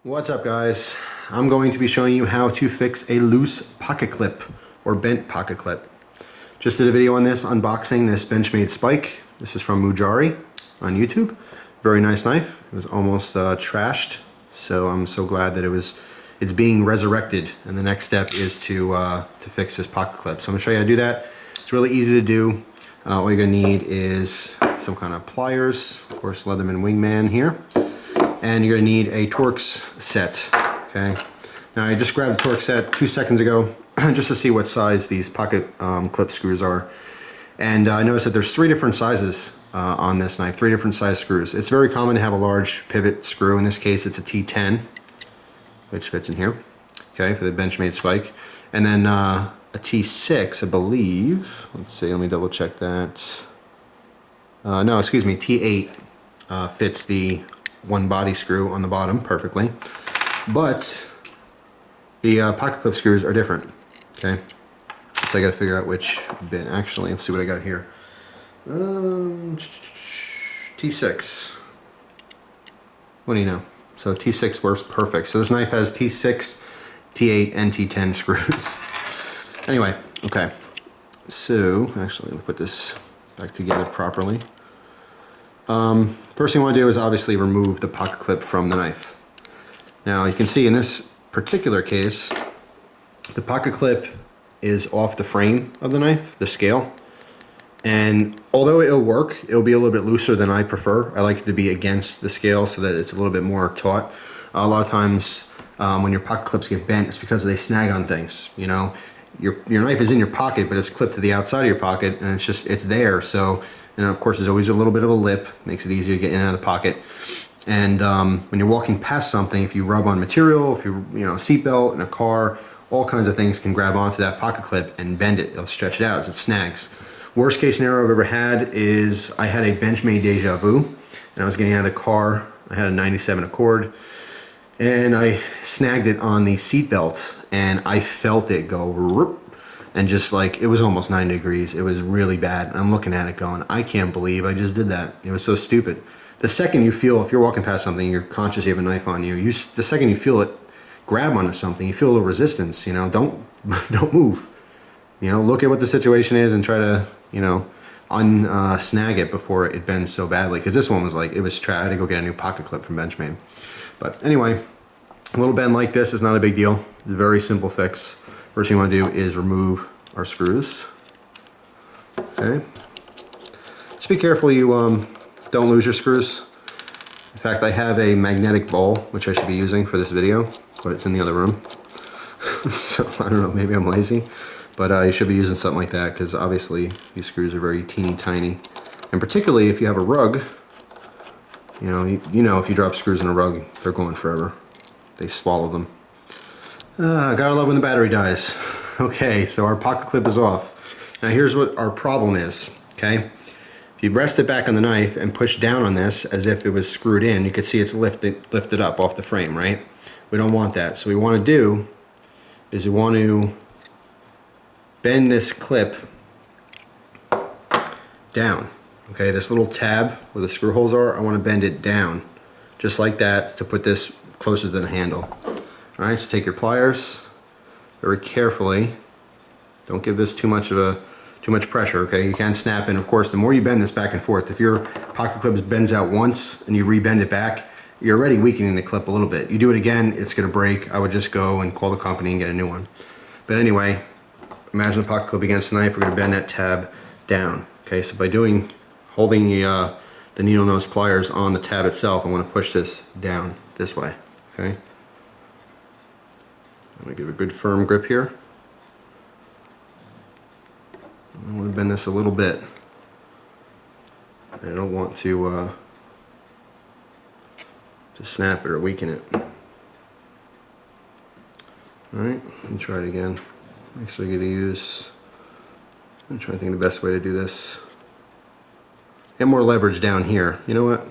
What's up, guys? I'm going to be showing you how to fix a loose pocket clip or bent pocket clip. Just did a video on this, unboxing this Benchmade spike. This is from Mujari on YouTube. Very nice knife. It was almost trashed, so I'm so glad that it's being resurrected. And the next step is to fix this pocket clip. So I'm gonna show you how to do that. It's really easy to do. All you're gonna need is some kind of pliers, of course, Leatherman Wingman here. And you're gonna need a Torx set, okay? Now I just grabbed the Torx set 2 seconds ago just to see what size these pocket clip screws are. And I noticed that there's 3 different sizes on this knife, 3 different size screws. It's very common to have a large pivot screw. In this case, it's a T10, which fits in here, okay, for the Benchmade spike. And then a T6, I believe. Let's see, let me double check that. No, excuse me, T8 fits the one body screw on the bottom perfectly, but the pocket clip screws are different, okay? So I gotta figure out which bit. Actually, let's see what I got here. T6. What do you know? So T6 works perfect. So this knife has T6, T8, and T10 screws. Anyway, okay. So, actually, let me put this back together properly. First thing you want to do is obviously remove the pocket clip from the knife. Now you can see in this particular case, the pocket clip is off the frame of the knife, the scale. And although it'll work, it'll be a little bit looser than I prefer. I like it to be against the scale so that it's a little bit more taut. A lot of times when your pocket clips get bent, it's because they snag on things, you know. Your knife is in your pocket, but it's clipped to the outside of your pocket, and it's there. So, and of course, there's always a little bit of a lip, makes it easier to get in and out of the pocket. And when you're walking past something, if you rub on material, if you seatbelt in a car, all kinds of things can grab onto that pocket clip and bend it. It'll stretch it out as it snags. Worst case scenario I've ever had is I had a Benchmade Deja Vu, and I was getting out of the car. I had a 97 Accord, and I snagged it on the seatbelt, and I felt it go rip, and just like, it was almost 90 degrees. It was really bad. I'm looking at it going, I can't believe I just did that. It was so stupid. The second you feel, if you're walking past something, you're conscious you have a knife on you, the second you feel it grab onto something, you feel a little resistance, don't move. Look at what the situation is and try to, snag it before it bends so badly. Because this one was like, it was trash. I had to go get a new pocket clip from Benchmade. But anyway, a little bend like this is not a big deal. It's a very simple fix. First thing you want to do is remove our screws. Okay. Just be careful you don't lose your screws. In fact, I have a magnetic ball, which I should be using for this video, but it's in the other room. So I don't know, maybe I'm lazy. But you should be using something like that, because obviously these screws are very teeny tiny. And particularly if you have a rug, you know if you drop screws in a rug, they're going forever. They swallow them. Gotta love when the battery dies. Okay, so our pocket clip is off. Now here's what our problem is, okay? If you rest it back on the knife and push down on this as if it was screwed in, you can see it's lifted up off the frame, right? We don't want that. So what we want to do is we want to bend this clip down. Okay, this little tab where the screw holes are, I want to bend it down, just like that, to put this closer to the handle. All right, so take your pliers very carefully. Don't give this too much pressure. Okay, you can snap in. Of course, the more you bend this back and forth, if your pocket clip bends out once and you rebend it back, you're already weakening the clip a little bit. You do it again, it's going to break. I would just go and call the company and get a new one. But anyway, imagine the pocket clip against the knife. We're going to bend that tab down. Okay, so by holding the needle nose pliers on the tab itself, I want to push this down this way. Okay. I'm going to give a good firm grip here. I want to bend this a little bit. I don't want to snap it or weaken it. Alright, let me try it again. Actually, I'm trying to think of the best way to do this. Get more leverage down here. You know what?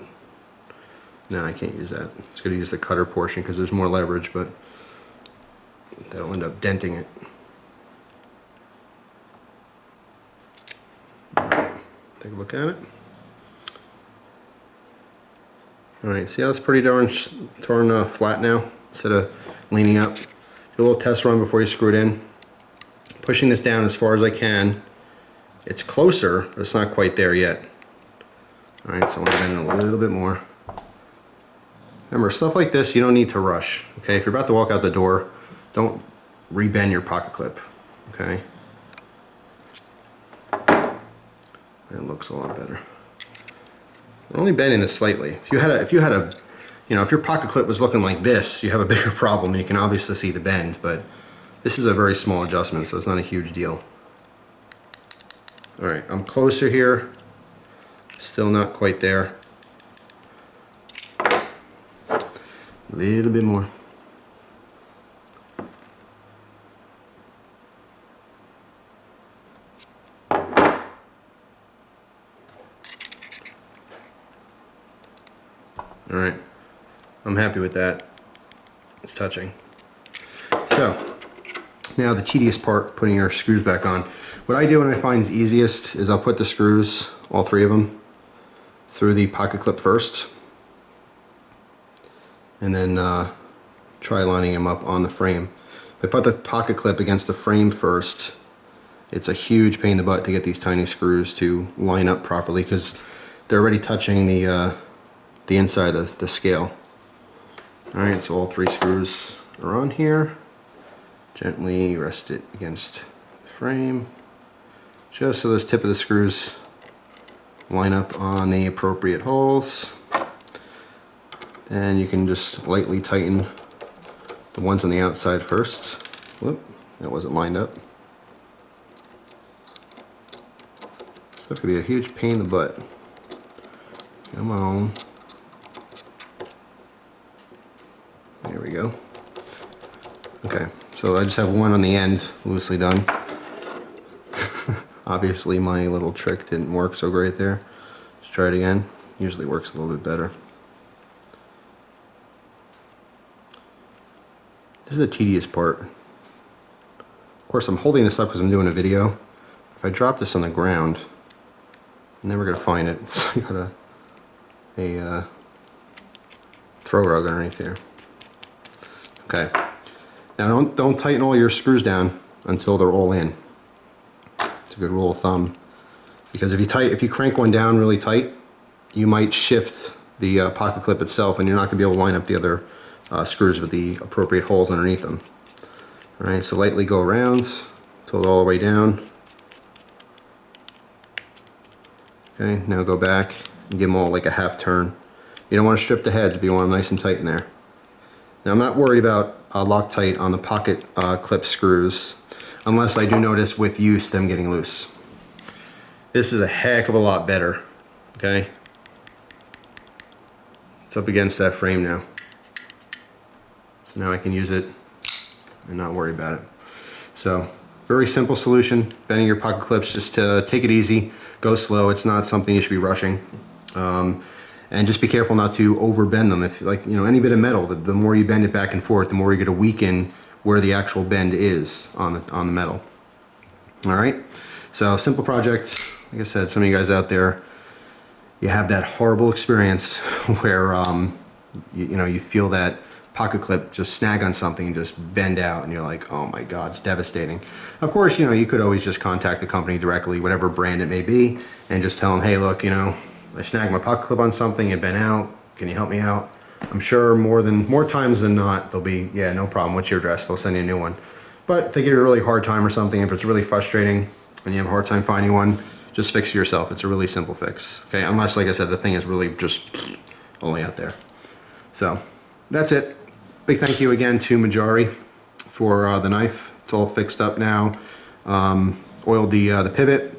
No, I can't use that. It's going to use the cutter portion because there's more leverage, but that'll end up denting it. Take a look at it. Alright, see how it's pretty darn flat now? instead of leaning up. Do a little test run before you screw it in. Pushing this down as far as I can. It's closer, but it's not quite there yet. All right, so I'm gonna bend it a little bit more. Remember, stuff like this, you don't need to rush, okay? If you're about to walk out the door, don't rebend your pocket clip, okay? It looks a lot better. We're only bending it slightly. If you had a, you know, if your pocket clip was looking like this, you have a bigger problem, and you can obviously see the bend, but this is a very small adjustment, so it's not a huge deal. All right, I'm closer here. Still not quite there. A little bit more. All right, I'm happy with that. It's touching. So, now the tedious part, putting your screws back on. What I do and I find is easiest is I'll put the screws, all three of them, through the pocket clip first. And then try lining them up on the frame. If I put the pocket clip against the frame first, it's a huge pain in the butt to get these tiny screws to line up properly because they're already touching the inside of the scale. Alright, so all three screws are on here. Gently rest it against the frame, just so those tip of the screws line up on the appropriate holes. Then you can just lightly tighten the ones on the outside first. Whoop, that wasn't lined up. So that could be a huge pain in the butt. Come on. There we go. Okay, so I just have one on the end, loosely done. Obviously my little trick didn't work so great there. Let's try it again. Usually works a little bit better. This is the tedious part. Of course, I'm holding this up because I'm doing a video. If I drop this on the ground, I'm never going to find it. So I got a throw rug underneath here. Okay. Now don't tighten all your screws down until they're all in. It's a good rule of thumb. Because if you crank one down really tight, you might shift the pocket clip itself, and you're not going to be able to line up the other screws with the appropriate holes underneath them. Alright, so lightly go around, pull it all the way down. Okay, now go back and give them all like a half turn. You don't want to strip the heads, but you want them nice and tight in there. Now I'm not worried about Loctite on the pocket clip screws, unless I do notice with use them getting loose. This is a heck of a lot better, okay? It's up against that frame now. So now I can use it and not worry about it. So, very simple solution. Bending your pocket clips, just to take it easy, go slow. It's not something you should be rushing. And just be careful not to over bend them. If, like, you know, any bit of metal, the more you bend it back and forth, the more you're going to weaken where the actual bend is on the metal. All right. So simple project. Like I said, some of you guys out there, you have that horrible experience where you feel that pocket clip just snag on something and just bend out, and you're like, oh my God, it's devastating. Of course, you know, you could always just contact the company directly, whatever brand it may be, and just tell them, hey, look, you know, I snagged my pocket clip on something, it bent out, can you help me out? I'm sure more times than not, they'll be, yeah, no problem, what's your address? They'll send you a new one. But if they give you a really hard time or something, if it's really frustrating and you have a hard time finding one, just fix it yourself. It's a really simple fix, okay? Unless, like I said, the thing is really just only out there. So, that's it. Big thank you again to Majari for the knife. It's all fixed up now. Oiled the pivot,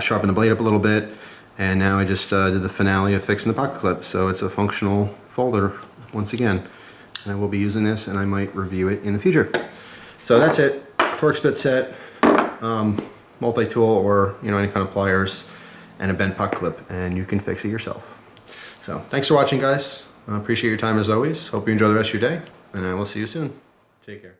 sharpened the blade up a little bit, and now I just did the finale of fixing the pocket clip. So it's a functional folder once again. And I will be using this, and I might review it in the future. So that's it. Torx bit set, multi-tool, or any kind of pliers, and a bent pocket clip, and you can fix it yourself. So thanks for watching, guys. I appreciate your time as always. Hope you enjoy the rest of your day, and I will see you soon. Take care.